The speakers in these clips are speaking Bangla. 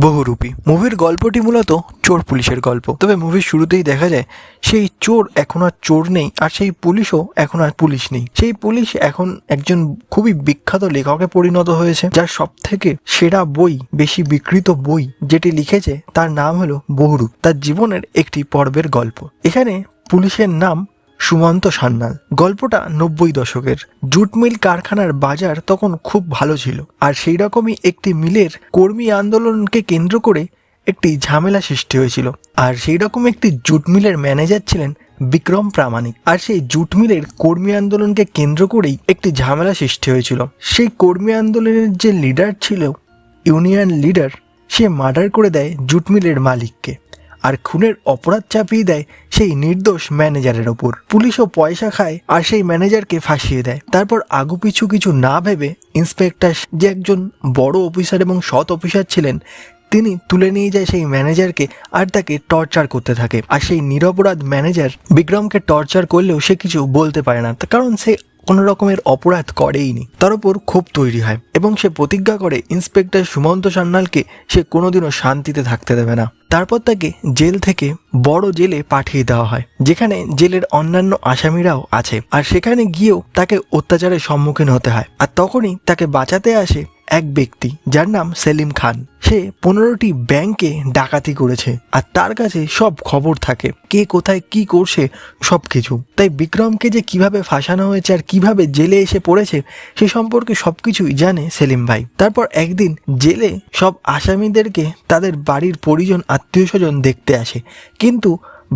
বহুরূপী মুভির গল্পটি মূলত চোর পুলিশের গল্প। তবে মুভির শুরুতেই দেখা যায় সেই চোর এখন আর চোর নেই, আর সেই পুলিশও এখন আর পুলিশ নেই। সেই পুলিশ এখন একজন খুবই বিখ্যাত লেখকে পরিণত হয়েছে, যার সব থেকে সেরা বই, বেশি বিক্রিত বই যেটি লিখেছে তার নাম হলো বহুরূপ, তার জীবনের একটি পর্বের গল্প। এখানে পুলিশের নাম সুমন্ত সান্যাল। গল্পটা 90 দশকের। জুট মিল কারখানার বাজার তখন খুব ভালো ছিল, আর সেই রকমই একটি মিলের কর্মী আন্দোলনকে কেন্দ্র করে একটি ঝামেলা সৃষ্টি হয়েছিল। আর সেই রকম একটি জুট মিলের ম্যানেজার ছিলেন বিক্রম প্রামাণিক। আর সেই জুট মিলের কর্মী আন্দোলনকে কেন্দ্র করেই একটি ঝামেলা সৃষ্টি হয়েছিল। সেই কর্মী আন্দোলনের যে লিডার ছিল, ইউনিয়ন লিডার, সে মার্ডার করে দেয় জুট মিলের মালিককে, আর খুনের অপরাধ চাপিয়ে দেয় সেই নির্দোষ ম্যানেজারের ওপর। পুলিশও পয়সা খায় আর সেই ম্যানেজারকে ফাঁসিয়ে দেয়। তারপর আগুপিছু কিছু না ভেবে ইন্সপেক্টর, যে একজন বড় অফিসার এবং সৎ অফিসার ছিলেন, তিনি তুলে নিয়ে যায় সেই ম্যানেজারকে আর তাকে টর্চার করতে থাকে। আর সেই নিরপরাধ ম্যানেজার বিক্রমকে টর্চার করলেও সে কিছু বলতে পারে না, কারণ সে কোনো রকমের অপরাধ করেইনি। তার উপর ক্ষোভ তৈরি হয় এবং সে প্রতিজ্ঞা করে ইন্সপেক্টর সুমন্ত সান্যালকে সে কোনোদিনও শান্তিতে থাকতে দেবে না। তারপর তাকে জেল থেকে বড় জেলে পাঠিয়ে দেওয়া হয়, যেখানে জেলের অন্যান্য আসামিরাও আছে। আর সেখানে গিয়েও তাকে অত্যাচারের সম্মুখীন হতে হয়। আর তখনই তাকে বাঁচাতে আসে এক ব্যক্তি, যার নাম সেলিম খান। সে 15টি ব্যাংকে ডাকাতি করেছে, আর তার কাছে সব খবর থাকে, কে কোথায় কি করছে সবকিছু। তাই বিক্রমকে যে কিভাবে ফাঁসানো হয়েছে আর কিভাবে জেলে এসে পড়েছে সে সম্পর্কে সবকিছুই জানে সেলিম ভাই। তারপর একদিন জেলে সব আসামিদেরকে তাদের বাড়ির পরিজন, আত্মীয় স্বজন দেখতে আসে, কিন্তু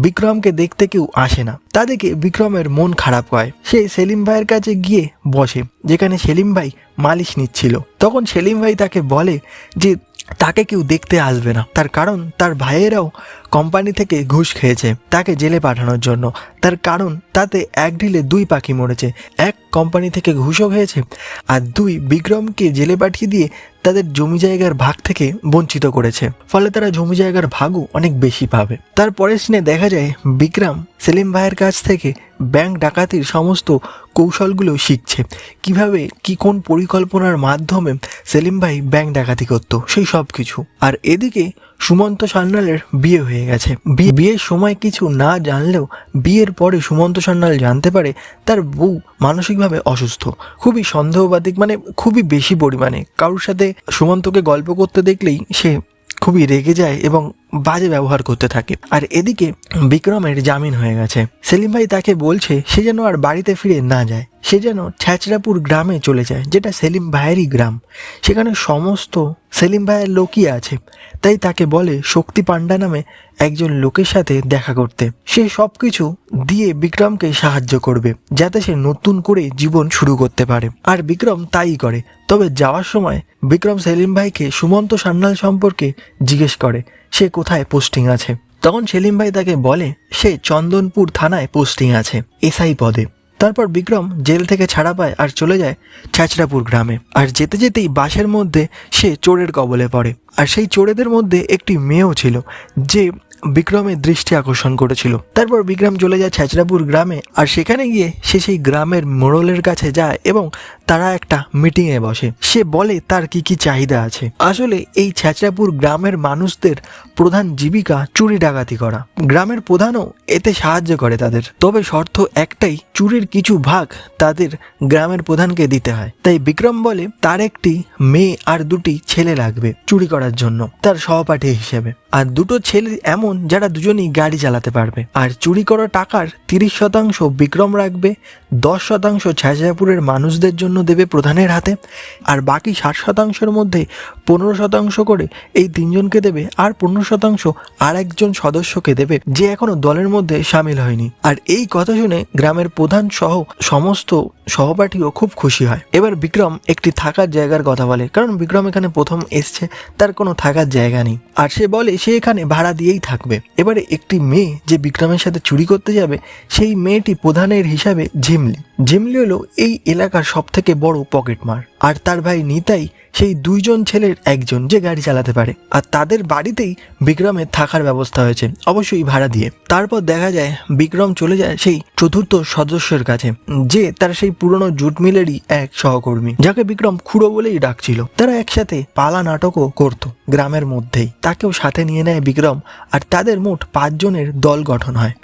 বিক্রমকে দেখতে কেউ আসে না। তাদেরকে বিক্রমের মন খারাপ হয়। সে সেলিম ভাইয়ের কাছে গিয়ে বসে, যেখানে সেলিম ভাই মালিশ নিচ্ছিল। তখন সেলিম ভাই তাকে বলে যে তাকে কেউ দেখতে আসবে না, তার কারণ তার ভাইয়েরাও কোম্পানি থেকে ঘুষ খেয়েছে তাকে জেলে পাঠানোর জন্য। তার কারণ তাতে এক ঢিলে 2 পাখি মরেছে, এক কোম্পানি থেকে ঘুষও খেয়েছে, আর 2 বিক্রমকে জেলে পাঠিয়ে দিয়ে তাদের জমি জায়গার ভাগ থেকে বঞ্চিত করেছে। ফলে তারা জমি জায়গার ভাগও অনেক বেশি পাবে। তারপরের সিনে দেখা যায় বিক্রম সেলিম ভাইয়ের কাছ থেকে ব্যাংক ডাকাতির সমস্ত কৌশলগুলো শিখছে, কিভাবে কি কোন পরিকল্পনার মাধ্যমে সেলিম ভাই ব্যাংক ডাকাতি করত, সেই সব কিছু। আর এদিকে সুমন্ত সান্যালের বিয়ে হয়ে গেছে। বিয়ের সময় কিছু না জানলেও বিয়ের পরে সুমন্ত সান্যাল জানতে পারে তার বউ মানসিকভাবে অসুস্থ। খুবই সন্দেহবাদিক, মানে খুবই বেশি পরিমাণে। কারোর সাথে সুমন্তকে গল্প করতে দেখলেই সে খুবই রেগে যায় এবং বাজে ব্যবহার করতে থাকে। আর এদিকে বিক্রমের জামিন হয়ে গেছে। সেলিম ভাই তাকে বলছে সে যেন আর বাড়িতে ফিরে না যায়, সে যেন ছ্যাচরাপুর গ্রামে চলে যায়, যেটা সেলিম ভাইয়েরই গ্রাম। সেখানে সমস্ত সেলিম ভাইয়ের লোকই আছে। তাই তাকে বলে শক্তি পান্ডা নামে একজন লোকের সাথে দেখা করতে। সে সব কিছু দিয়ে বিক্রমকে সাহায্য করবে, যাতে সে নতুন করে জীবন শুরু করতে পারে। আর বিক্রম তাই করে। তবে যাওয়ার সময় বিক্রম সেলিম ভাইকে সুমন্ত সান্যাল সম্পর্কে জিজ্ঞেস করে সে কোথায় পোস্টিং আছে। তখন সেলিম ভাই তাকে বলে সে চন্দনপুর থানায় পোস্টিং আছে, এসআই পদে। তারপর বিক্রম জেল থেকে ছাড়া পায় আর চলে যায় ছ্যাচরাপুর গ্রামে। আর যেতে যেতেই বাসের মধ্যে সে চোরের কবলে পড়ে। আর সেই চোরেদের মধ্যে একটি মেয়েও ছিল, যে বিক্রমের দৃষ্টি আকর্ষণ করেছিল। তারপর বিক্রম চলে যায় ছ্যাচরাপুর গ্রামে, আর সেখানে গিয়ে সে সেই গ্রামের মোড়লের কাছে যায় এবং তারা একটা মিটিংয়ে বসে। সে বলে তার কি কি চাহিদা আছে। আসলে এই ছ্যাচরাপুর গ্রামের মানুষদের প্রধান জীবিকা চুরি ডাকাতি করা। গ্রামের প্রধানও এতে সাহায্য করে তাদের, তবে শর্ত একটাই, চুরির কিছু ভাগ তাদের গ্রামের প্রধানকে দিতে হয়। তাই বিক্রম বলে তার একটি মেয়ে আর 2টি ছেলে লাগবে চুরি করার জন্য, তার সহপাঠী হিসেবে। আর 2টো ছেলে এমন যারা দুজনেই গাড়ি চালাতে পারবে। আর চুরি করা টাকার 30% বিক্রম রাখবে, 10% ছ্যাচরাপুরের মানুষদের জন্য দেবে প্রধানের হাতে, আর বাকি 60%-এর মধ্যে 15% করে এই 3জনকে দেবে, আর 15% আর একজন সদস্যকে দেবে যে এখনো দলের মধ্যে সামিল হয়নি। আর এই কথা শুনে গ্রামের প্রধান সহ সমস্ত সহপাঠীও খুব খুশি হয়। এবার বিক্রম একটি থাকার জায়গার কথা বলে, কারণ বিক্রম এখানে প্রথম এসছে, তার কোনো থাকার জায়গা নেই। আর সে বলে সে এখানে ভাড়া দিয়েই থাকবে। এবারে একটি মেয়ে যে বিক্রমের সাথে চুরি করতে যাবে, সেই মেয়েটি প্রধানের হিসাবে ঝিমলি। ঝিমলি হলো এই এলাকার সব থেকে বড় পকেটমার। আর তার ভাই নিতাই সেই 2 জন ছেলের একজন যে গাড়ি চালাতে পারে, আর তাদের বাড়িতেই বিক্রমের থাকার ব্যবস্থা হয়েছে, অবশ্যই ভাড়া দিয়ে। তারপর দেখা যায় বিক্রম চলে যায় সেই 4র্থ সদস্যের কাছে, যে তার সেই পুরনো জুট মিলেরই এক সহকর্মী, যাকে বিক্রম খুড়ো বলেই ডাকছিল। তারা একসাথে পালা নাটকও করতো গ্রামের মধ্যেই। তাকেও সাথে নিয়ে নেয় বিক্রম, আর তাদের মোট 5 জনের দল গঠন হয়।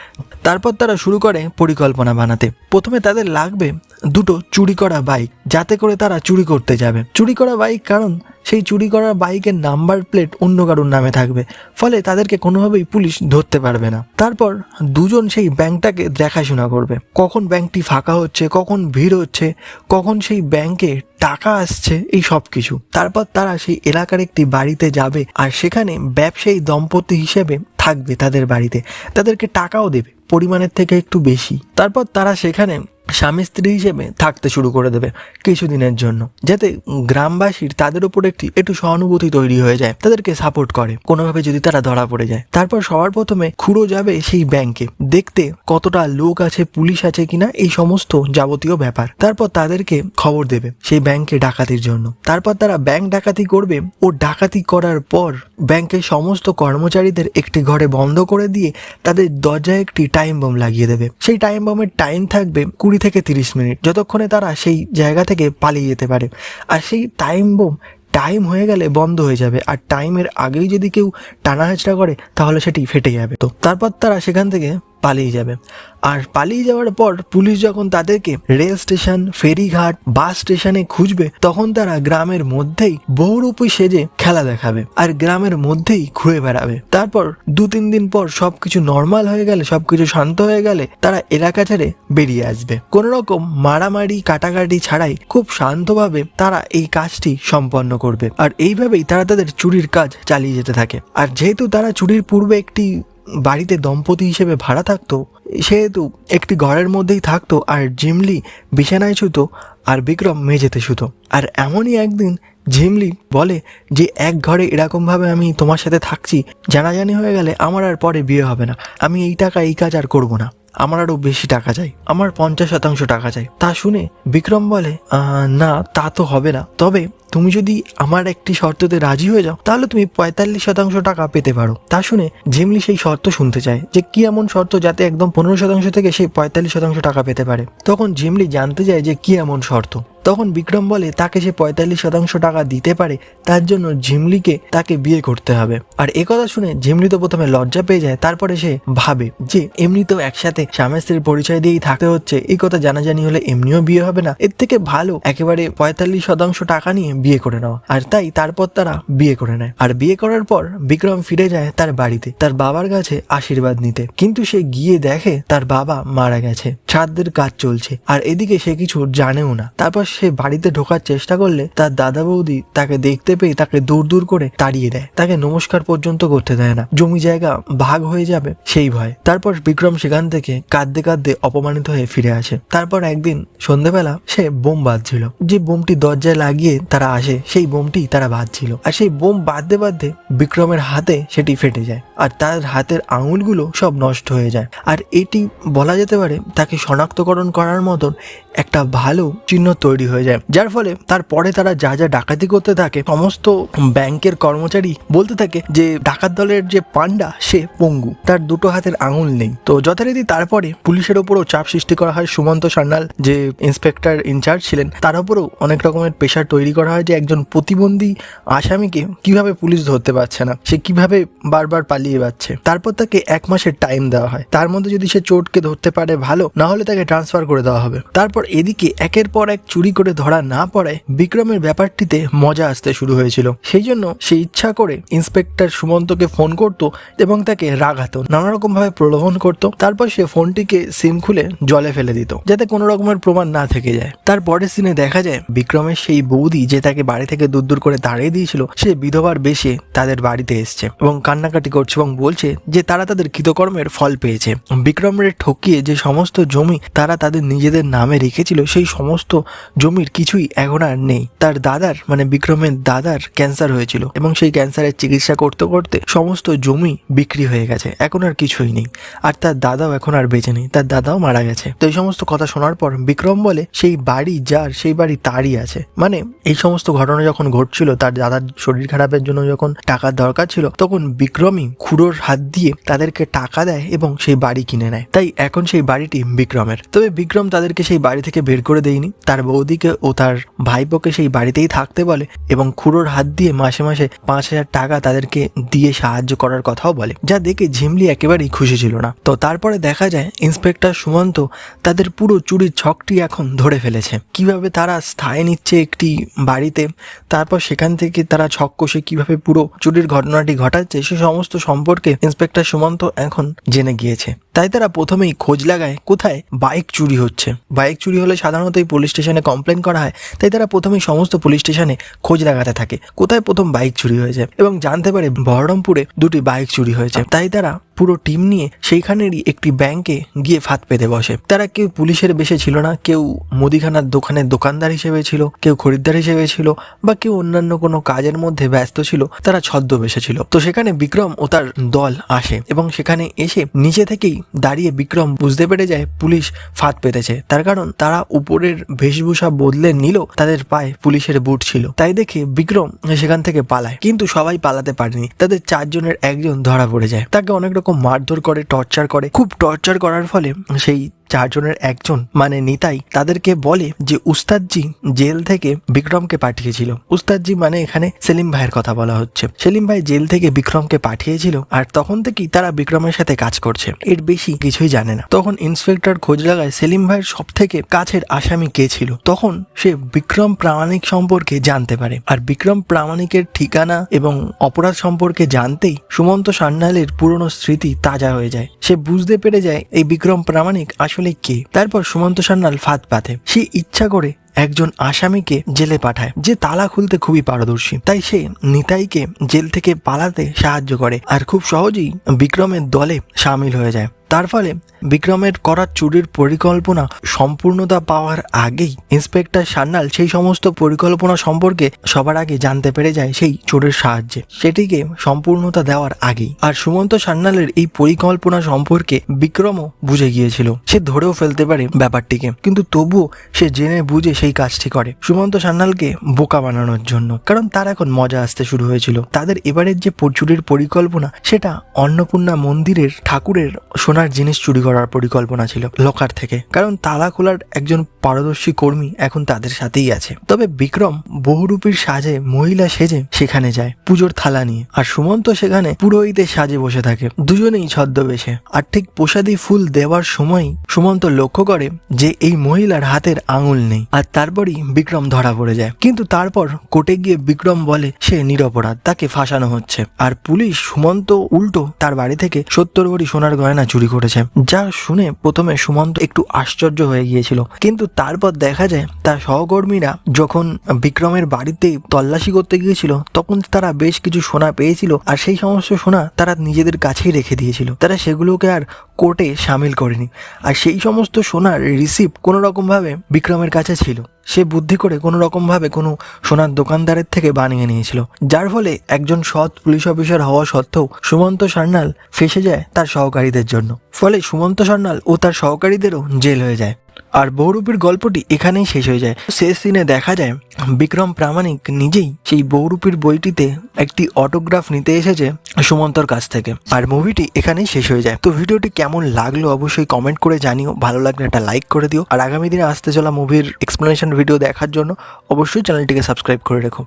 তারপর তারা শুরু করে পরিকল্পনা বানাতে। প্রথমে তাদের লাগবে 2টো চুরি করা বাইক, যাতে করে তারা চুরি করতে যাবে। চুরি করা বাইক, কারণ সেই চুরি করা বাইকের নাম্বার প্লেট অন্য কারোর নামে থাকবে, ফলে তাদেরকে কোনোভাবেই পুলিশ ধরতে পারবে না। তারপর 2 জন সেই ব্যাংকটাকে দেখাশোনা করবে, কখন ব্যাংকটি ফাঁকা হচ্ছে, কখন ভিড় হচ্ছে, কখন সেই ব্যাংকে টাকা আসছে, এই সব কিছু। তারপর তারা সেই এলাকার একটি বাড়িতে যাবে, আর সেখানে ব্যবসায়ী দম্পতি হিসেবে থাকবে তাদের বাড়িতে। তাদেরকে টাকাও দেবে পরিমাণের থেকে একটু বেশি। তারপর তারা সেখানে স্বামী স্ত্রী হিসেবে থাকতে শুরু করে দেবে কিছুদিনের জন্য, যাতে গ্রামবাসীর তাদের উপর একটু সহানুভূতি তৈরি হয়ে যায়, তাদেরকে সাপোর্ট করে কোনোভাবে যদি তারা ধরা পড়ে যায়। তারপর সবার প্রথমে খুড়ো যাবে সেই ব্যাংকে দেখতে কতটা লোক আছে, পুলিশ আছে কিনা, এই সমস্ত যাবতীয় ব্যাপার। তারপর তাদেরকে খবর দেবে সেই ব্যাংকে ডাকাতির জন্য। তারপর তারা ব্যাংক ডাকাতি করবে, ও ডাকাতি করার পর ব্যাংকের সমস্ত কর্মচারীদের একটি ঘরে বন্ধ করে দিয়ে তাদের দরজায় একটি টাইম বম লাগিয়ে দেবে। সেই টাইম বমের টাইম থাকবে 20 থেকে 30 মিনিট, যতক্ষণে তারা সেই জায়গা থেকে পালিয়ে যেতে পারে। আর সেই টাইম বোম টাইম হয়ে গেলে বন্ধ হয়ে যাবে, আর টাইমের আগেই যদি কেউ টানাহেঁচড়া করে তাহলে সেটি ফেটে যাবে। তো তারপর তারা সেখান থেকে পালিয়ে যাবে। আর পালিয়ে যাওয়ার পর পুলিশ যখন তাদেরকে রেল স্টেশন, ফেরিঘাট, বাস স্টেশনে খুঁজবে, তখন তারা গ্রামের মধ্যেই বহুরূপী সেজে খেলা দেখাবে, আর গ্রামের মধ্যেই ঘুরে বেড়াবে। তারপর 2-3 দিন পর সবকিছু নর্মাল হয়ে গেলে, সবকিছু শান্ত হয়ে গেলে তারা এলাকা ছেড়ে বেরিয়ে আসবে। কোন রকম মারামারি কাটাকাটি ছাড়াই খুব শান্তভাবে তারা এই কাজটি সম্পন্ন করবে। আর এইভাবেই তারা তাদের চুরির কাজ চালিয়ে যেতে থাকে। আর যেহেতু তারা চুরির পূর্বে একটি বাড়িতে দম্পতি হিসেবে ভাড়া থাকতো, সেহেতু একটি ঘরের মধ্যেই থাকতো, আর ঝিমলি বিছানায় শুতো আর বিক্রম মেঝেতে শুতো। আর এমনই একদিন ঝিমলি বলে যে, এক ঘরে এরকমভাবে আমি তোমার সাথে থাকছি, জানাজানি হয়ে গেলে আমার আর পরে বিয়ে হবে না। আমি এই টাকা এই কাজ আর করবো না, আমার আরো বেশি টাকা চাই, আমার 50% টাকা চাই। তা শুনে বিক্রম বলে, না তা তো হবে না, তবে তুমি যদি আমার একটি শর্ততে রাজি হয়ে যাও তাহলে তুমি 45% টাকা পেতে পারো। তা শুনে ঝিমলি সেই শর্ত শুনতে চায়, যে কি এমন শর্ত যাতে একদম 15% থেকে সেই 45% টাকা পেতে পারে। তখন ঝিমলি জানতে চায় যে কি এমন শর্ত। তখন বিক্রম বলে তাকে সে 45% টাকা দিতে পারে, তার জন্য ঝিমলিকে তাকে বিয়ে করতে হবে। আর একথা শুনে ঝিমলি তো প্রথমে লজ্জা পেয়ে যায়, তারপরে সে ভাবে যে এমনিতেও একসাথে স্বামী স্ত্রীর পরিচয় দিয়েই থাকতে হচ্ছে, এই কথা জানাজানি হলে এমনিও বিয়ে হবে না, এর থেকে ভালো একেবারে 45% টাকা নিয়ে বিয়ে করে নেওয়া। আর তাই তারপর তারা বিয়ে করে নেয়। আর বিয়ে করার পর বিক্রম ফিরে যায় তার বাড়িতে তার বাবার কাছে আশীর্বাদ নিতে, কিন্তু সে গিয়ে দেখে তার বাবা মারা গেছে, ছাদের কাজ চলছে, আর এদিকে সে কিছু জানেও না। তারপর সে বাড়িতে ঢোকার চেষ্টা করলে তার দাদা বৌদি তাকে দেখতে পেয়ে তাকে দূর দূর করে তাড়িয়ে দেয়, তাকে নমস্কার পর্যন্ত করতে দেয় না, জমি জায়গা ভাগ হয়ে যাবে সেই ভয়। তারপর বিক্রম সেখান থেকে কাঁদতে কাঁদতে অপমানিত হয়ে ফিরে আসে। তারপর একদিন সন্ধ্যেবেলা সে বোম বাঁধছিল, যে বোমটি দরজায় লাগিয়ে তারা আসে সেই বোমটি তারা বাঁধছিল, আর সেই বোম বাঁধতে বাঁধতে বিক্রমের হাতে সেটি ফেটে যায়, আর তার হাতের আঙুলগুলো সব নষ্ট হয়ে যায়। আর এটি বলা যেতে পারে তাকে শনাক্তকরণ করার মতন একটা ভালো চিহ্ন তৈরি হয়ে যায়, যার ফলে তারপরে তারা যা যা ডাকাতি করতে থাকে সমস্ত ব্যাংকের কর্মচারী বলতে থাকে যে ডাকাত দলের যে পান্ডা সে পঙ্গু, তার 2টো হাতের আঙুল নেই। তো যথারীতি তারপরে পুলিশের ওপরও চাপ সৃষ্টি করা হয়। সুমন্ত সান্যাল যে ইন্সপেক্টর ইনচার্জ ছিলেন তার উপরেও অনেক রকমের প্রেশার তৈরি করা হয় যে একজন প্রতিবন্ধী আসামিকে কিভাবে পুলিশ ধরতে পারছে না, সে কিভাবে বারবার পালিয়ে যাচ্ছে। তারপর তাকে 1 মাসের টাইম দেওয়া হয়, তার মধ্যে যদি সে চোরকে ধরতে পারে ভালো, না হলে তাকে ট্রান্সফার করে দেওয়া হবে। তারপর এদিকে একের পর এক চুরি করে ধরা না পড়ায় বিক্রমের ব্যাপারটিতে মজা আসতে শুরু হয়েছিল। সেই জন্য সে ইচ্ছা করে ইন্সপেক্টর সুমন্তকে ফোন করতো এবং তাকে রাগাতো, নানা রকম ভাবে প্রলোভন করতো। তারপর সে ফোনটিকে সিম খুলে জলে ফেলে দিত, যাতে কোনো রকমের প্রমাণ না থেকে যায়। তারপরের সিনে দেখা যায় বিক্রমের সেই বৌদি যে তাকে বাড়ি থেকে দূর দূর করে তাড়িয়ে দিয়েছিল, সে বিধবার বেশে তাদের বাড়িতে এসছে এবং কান্নাকাটি করছে এবং বলছে যে তারা তাদের কৃতকর্মের ফল পেয়েছে। বিক্রমের ঠকিয়ে যে সমস্ত জমি তারা তাদের নিজেদের নামে রেখেছিল, সেই সমস্ত জমির কিছুই এখন আর নেই। তার দাদার মানে বিক্রমের দাদার ক্যান্সার হয়েছিল এবং সেই ক্যান্সারের চিকিৎসা করতে করতে সমস্ত জমি বিক্রি হয়ে গেছে, এখন আর কিছুই নেই। আর তার দাদাও এখন আর বেঁচে নেই, তার দাদাও মারা গেছে। তো এই সমস্ত কথা শোনার পর বিক্রম বলে সেই বাড়ি যার সেই বাড়ি তারই আছে। মানে এই সমস্ত ঘটনা যখন ঘটছিল, তার দাদার শরীর খারাপের জন্য যখন টাকার দরকার ছিল, তখন বিক্রমই খুড়োর হাত দিয়ে তাদেরকে টাকা দেয় এবং সেই বাড়ি কিনে নেয়। তাই এখন সেই বাড়িটি বিক্রমের। তবে বিক্রম তাদেরকে সেই বাড়ি থেকে বের করে দেয়নি, তার বৌদিকে ও তার ভাইপোকে সেই বাড়িতেই থাকতে বলে এবং খুড়োর হাত দিয়ে মাসে মাসে 5,000 টাকা তাদেরকে দিয়ে সাহায্য করার কথাও বলে, যা দেখে ঝিমলি একেবারেই খুশি ছিল না। তো তারপরে দেখা যায় ইন্সপেক্টর সুমন্ত তাদের পুরো চুরির ছকটি এখন ধরে ফেলেছে। কিভাবে তারা স্থায়ী নিচ্ছে একটি বাড়িতে, তারপর সেখান থেকে তারা ছক কষে কিভাবে পুরো চুরির ঘটনাটি ঘটাচ্ছে, সে সমস্ত সম্পর্কে ইন্সপেক্টর সুমন্ত এখন জেনে গিয়েছে। তাই তারা প্রথমেই খোঁজ লাগায় কোথায় বাইক চুরি হচ্ছে। বাইক চুরি হলে সাধারণত এই পুলিশ স্টেশনে কমপ্লেন করা হয়, তাই তারা প্রথমেই সমস্ত পুলিশ স্টেশনে খোঁজ লাগাতে থাকে কোথায় প্রথম বাইক চুরি হয়েছে এবং জানতে পারে বহরমপুরে 2টি বাইক চুরি হয়েছে। তাই তারা পুরো টিম নিয়ে সেইখানেরই একটি ব্যাংকে গিয়ে ফাঁদ পেতে বসে। তারা কেউ পুলিশের বেশে ছিল না, কেউ মুদিখানার দোকানের দোকানদার হিসেবে ছিল, কেউ খরিদ্দার হিসেবে ছিল, বা কেউ অন্যান্য কোনো কাজের মধ্যে ব্যস্ত ছিল, তারা ছদ্মবেশে ছিল। তো সেখানে বিক্রম ও তার দল আসে এবং সেখানে এসে নিচে থেকেই দাঁড়িয়ে বিক্রম বুঝতে পেরে যায় পুলিশ ফাঁদ পেতেছে। তার কারণ তারা উপরের বেশভূষা বদলে নিলেও তাদের পায়ে পুলিশের বুট ছিল। তাই দেখে বিক্রম সেখান থেকে পালায়, কিন্তু সবাই পালাতে পারেনি। তাদের 4 জনের একজন ধরা পড়ে যায়, তাকে অনেক রকম মারধর করে, টর্চার করে। খুব টর্চার করার ফলে সেই 4 জনের একজন মানে নিতাই তাদেরকে বলে যে উস্তাদজি জেল থেকে বিক্রমকে পাঠিয়েছিল। উস্তাদজি মানে এখানে সেলিম ভাইয়ের কথা বলা হচ্ছে। সেলিম ভাই জেল থেকে বিক্রমকে পাঠিয়েছিল আর তখন থেকেই তারা বিক্রমের সাথে কাজ করছে, এর বেশি কিছুই জানে না। তখন ইন্সপেক্টর খোঁজ লাগায় সেলিম ভাইয়ের সব থেকে কাছের আসামি কে ছিল। তখন সে বিক্রম প্রামাণিক সম্পর্কে জানতে পারে। আর বিক্রম প্রামাণিকের ঠিকানা এবং অপরাধ সম্পর্কে জানতেই সুমন্ত সান্যালের পুরনো স্মৃতি তাজা হয়ে যায়। সে বুঝতে পেরে যায় এই বিক্রম প্রামাণিক আসলে কে। তারপর সুমন্ত সান্যাল ফাঁদ পাতে। সে ইচ্ছা করে একজন আসামিকে জেলে পাঠায় যে তালা খুলতে খুবই পারদর্শী। তাই সে নিতাইকে জেল থেকে পালাতে সাহায্য করে আর খুব সহজেই বিক্রমের দলে সামিল হয়ে যায়। তার ফলে বিক্রমের করা চুরির পরিকল্পনা সম্পূর্ণতা পাওয়ার আগেই ইন্সপেক্টর সান্যাল সেই সমস্ত পরিকল্পনা সম্পর্কে সবার আগে জানতে পেরে যায় সেই চোরের সাহায্যে, সেটিকে সম্পূর্ণতা দেওয়ার আগেই। আর সুমন্ত সান্যালের এই পরিকল্পনা সম্পর্কে বিক্রমও বুঝে গিয়েছিল। সে ধরেও ফেলতে পারে ব্যাপারটিকে, কিন্তু তবুও সে জেনে বুঝে সেই কাজটি করে সুমন্ত সান্যালকে বোকা বানানোর জন্য। কারণ তার এখন মজা আসতে শুরু হয়েছিল। তাদের এবারের যে চুরির পরিকল্পনা সেটা অন্নপূর্ণা মন্দিরের ঠাকুরের সোনার জিনিস চুরি করার পরিকল্পনা ছিল লকার থেকে। কারণ তালা খোলার একজন পারদর্শী কর্মী এখন তাদের সাথেই আছে। তবে বিক্রম বহুরূপীর সাজে মহিলা সেজে সেখানে যায় পুজোর থালা নিয়ে, আর সুমন্ত সেখানে পুরোহিতের সাজে বসে থাকে, দুজনেই ছদ্মবেশে। আর ঠিক প্রসাদী ফুল দেওয়ার সময় সুমন্ত লক্ষ্য করে যে এই মহিলার হাতের আঙুল নেই, আর তারপরই বিক্রম ধরা পড়ে যায়। কিন্তু তারপর কোর্টে গিয়ে বিক্রম বলে সে নিরপরাধ, তাকে ফাঁসানো হচ্ছে। আর পুলিশ সুমন্ত উল্টো তার বাড়ি থেকে 70 ভরি সোনার গয়না চুরি করেছে। যা শুনে প্রথমে সুমন্ত একটু আশ্চর্য হয়ে গিয়েছিল, কিন্তু তারপর দেখা যায় তার সহকর্মীরা যখন বিক্রমের বাড়িতে তল্লাশি করতে গিয়েছিল তখন তারা বেশ কিছু সোনা পেয়েছিল, আর সেই সমস্ত সোনা তারা নিজেদের কাছেই রেখে দিয়েছিল। তারা সেগুলোকে আর কোর্টে সামিল করেনি। আর সেই সমস্ত সোনার রিসিপ্ট কোনো রকম ভাবে বিক্রমের কাছে ছিল। সে বুদ্ধি করে কোনো রকম ভাবে কোনো সোনার দোকানদারের থেকে বানিয়ে নিয়েছিল, যার ফলে একজন সৎ পুলিশ অফিসার হওয়া সত্ত্বেও সুমন্ত সান্যাল ফেঁসে যায় তার সহকারীদের জন্য। ফলে সুমন্ত সান্যাল ও তার সহকারীদেরও জেল হয়ে যায়। আর বহুরূপীর গল্পটি এখানেই শেষ হয়ে যায়। শেষ দিনে দেখা যায় বিক্রম প্রামাণিক নিজেই সেই বহুরূপীর বইটিতে একটি অটোগ্রাফ নিতে এসেছে সুমন্তর কাছ থেকে। আর মুভিটি এখানেই শেষ হয়ে যায়। তো ভিডিওটি কেমন লাগলো অবশ্যই কমেন্ট করে জানিও, ভালো লাগলে একটা লাইক করে দিও। আর আগামী দিনে আসতে চলা মুভির এক্সপ্লেনেশন ভিডিও দেখার জন্য অবশ্যই চ্যানেলটিকে সাবস্ক্রাইব করে রেখো।